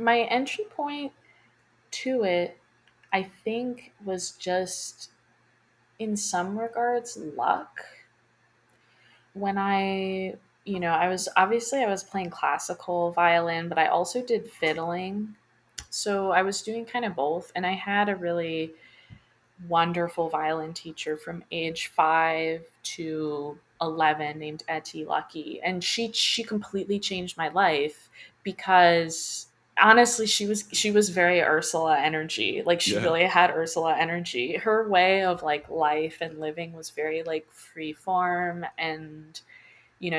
My entry point to it, I think, was just in some regards luck. When I was playing classical violin, but I also did fiddling. So I was doing kind of both, and I had a really wonderful violin teacher from age 5 to 11 named Etty Lucky, and she completely changed my life because honestly she was very Ursula energy. Like she Yeah. really had Ursula energy. Her way of like life and living was very like free form, and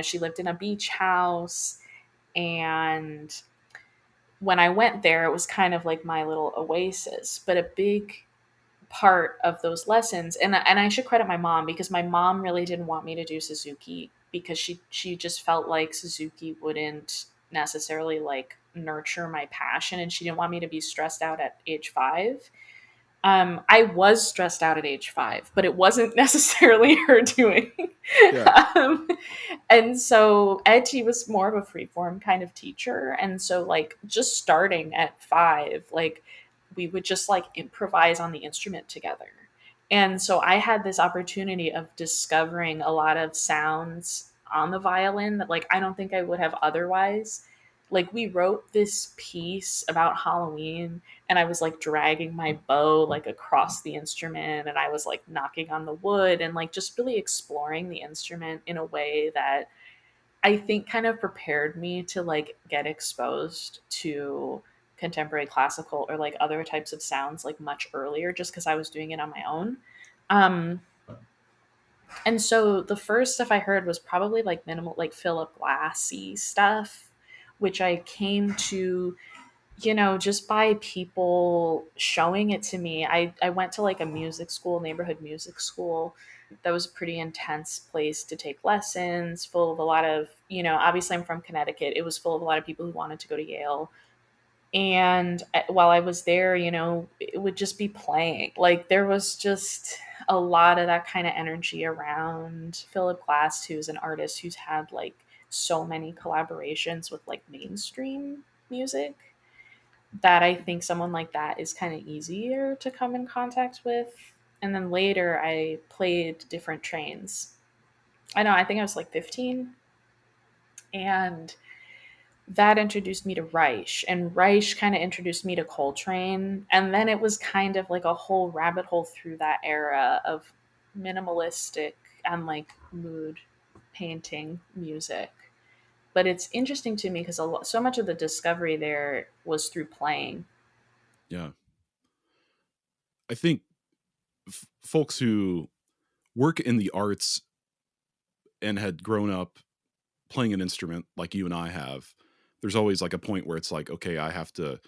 she lived in a beach house. And when I went there, it was kind of like my little oasis. But a big part of those lessons, and I should credit my mom, because my mom really didn't want me to do Suzuki because she just felt like Suzuki wouldn't necessarily like nurture my passion, and she didn't want me to be stressed out at age 5. I was stressed out at age 5, but it wasn't necessarily her doing. Yeah. um, and so Etty was more of a freeform kind of teacher. And so, like, just starting at 5, like, we would just like improvise on the instrument together. And so I had this opportunity of discovering a lot of sounds on the violin that, like, I don't think I would have otherwise. Like, we wrote this piece about Halloween, and I was like dragging my bow like across the instrument, and I was like knocking on the wood and like just really exploring the instrument in a way that I think kind of prepared me to like get exposed to contemporary classical or like other types of sounds like much earlier, just because I was doing it on my own. Um, and so the first stuff I heard was probably like minimal, like Philip Glassy stuff, which I came to, just by people showing it to me. I went to like a music school, neighborhood music school. That was a pretty intense place to take lessons, full of a lot of, obviously I'm from Connecticut. It was full of a lot of people who wanted to go to Yale. And while I was there, it would just be playing. Like there was just a lot of that kind of energy around Philip Glass, who's an artist who's had like so many collaborations with like mainstream music, that I think someone like that is kind of easier to come in contact with. And then later I played different trains. I know, I think I was like 15. And that introduced me to Reich. And Reich kind of introduced me to Coltrane. And then it was kind of like a whole rabbit hole through that era of minimalistic and like mood painting music. But it's interesting to me because so much of the discovery there was through playing. Yeah. I think folks who work in the arts and had grown up playing an instrument like you and I have, there's always like a point where it's like, okay, I have to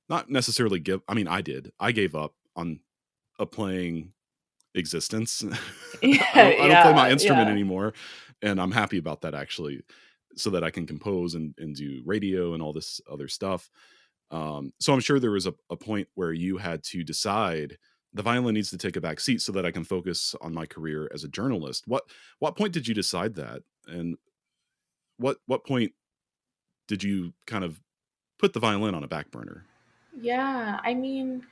not necessarily give. I mean, I did. I gave up on a playing existence. Yeah, I don't play my yeah, instrument yeah. anymore, and I'm happy about that actually, so that I can compose and do radio and all this other stuff. So I'm sure there was a point where you had to decide the violin needs to take a back seat so that I can focus on my career as a journalist. What point did you decide that, and what point did you kind of put the violin on a back burner? Yeah, I mean,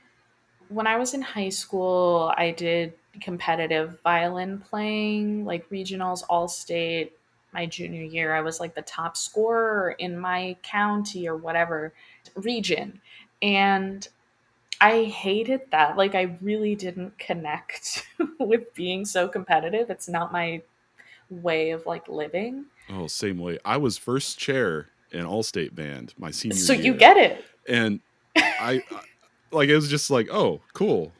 when I was in high school, I did competitive violin playing, like regionals, all state. My junior year, I was like the top scorer in my county or whatever region. And I hated that. Like, I really didn't connect with being so competitive. It's not my way of like living. Oh, same way. I was first chair in all state band my senior So you year, get it. and I like it was just like, oh, cool.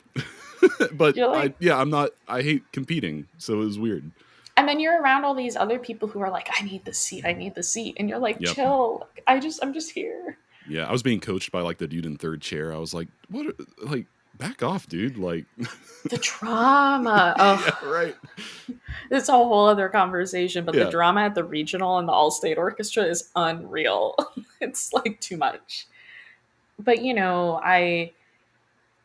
But You're like, I'm not. I hate competing, so it was weird. and then you're around all these other people who are like, I need the seat, I need the seat. And you're like, Yep. chill. I'm just here. Yeah, I was being coached by like the dude in third chair. I was like, what? Like, back off, dude. Like, The drama. yeah, Oh, right. it's a whole other conversation, but the Yeah, drama at the regional and the all state orchestra is unreal. It's like too much. But I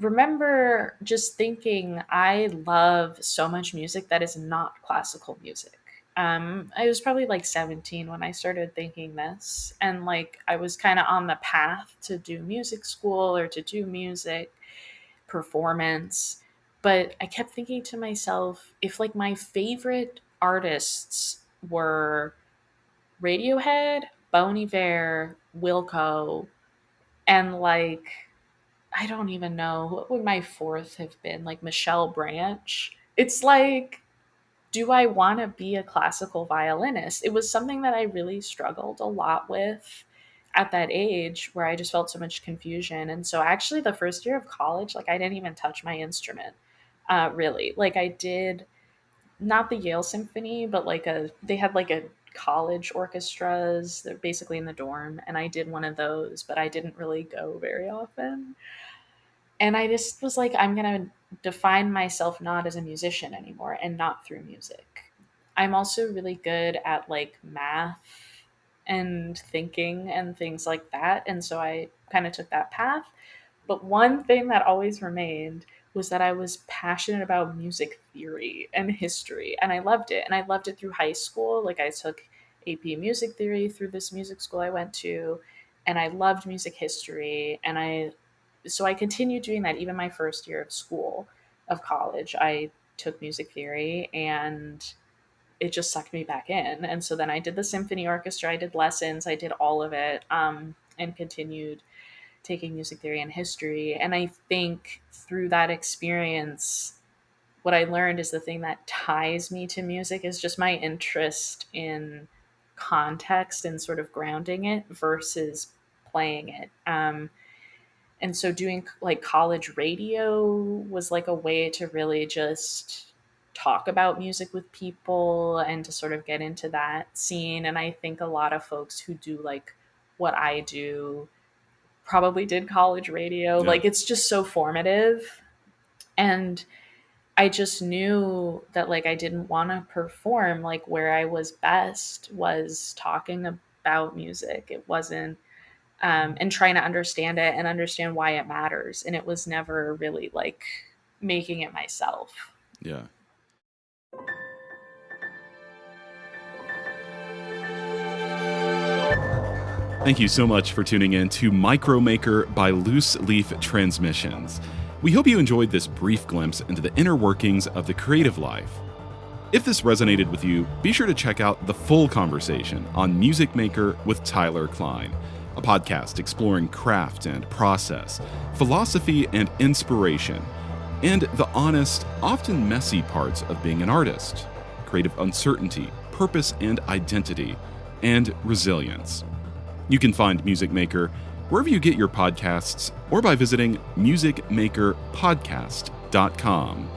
remember just thinking, I love so much music that is not classical music. I was probably like 17 when I started thinking this. And like I was kind of on the path to do music school or to do music performance. But I kept thinking to myself, if like my favorite artists were Radiohead, Bon Iver, Wilco, and like I don't even know what would my fourth have been, like Michelle Branch. It's like, do I want to be a classical violinist? It was something that I really struggled a lot with at that age where I just felt so much confusion. And so actually the first year of college, like I didn't even touch my instrument. Really. Like I did not the Yale Symphony, but like they had like a college orchestras. They're basically in the dorm, and I did one of those, but I didn't really go very often. And I just was like, I'm going to define myself not as a musician anymore and not through music. I'm also really good at like math and thinking and things like that. And so I kind of took that path. But one thing that always remained was that I was passionate about music theory and history. And I loved it. And I loved it through high school. Like I took AP music theory through this music school I went to. And I loved music history. And I continued doing that even my first year of school, of college. I took music theory and it just sucked me back in. And so then I did the symphony orchestra, I did lessons, I did all of it, and continued taking music theory and history. And I think through that experience, what I learned is the thing that ties me to music is just my interest in context and sort of grounding it versus playing it. And so doing like college radio was like a way to really just talk about music with people and to sort of get into that scene. And I think a lot of folks who do like what I do probably did college radio. Yeah. Like it's just so formative. And I just knew that like I didn't want to perform. Like where I was best was talking about music. It wasn't and trying to understand it and understand why it matters. And it was never really like making it myself. Yeah. Thank you so much for tuning in to Micromaker by Loose Leaf Transmissions. We hope you enjoyed this brief glimpse into the inner workings of the creative life. If this resonated with you, be sure to check out the full conversation on Music Maker with Tyler Kline, a podcast exploring craft and process, philosophy and inspiration, and the honest, often messy parts of being an artist, creative uncertainty, purpose and identity, and resilience. You can find Music Maker wherever you get your podcasts or by visiting musicmakerpodcast.com.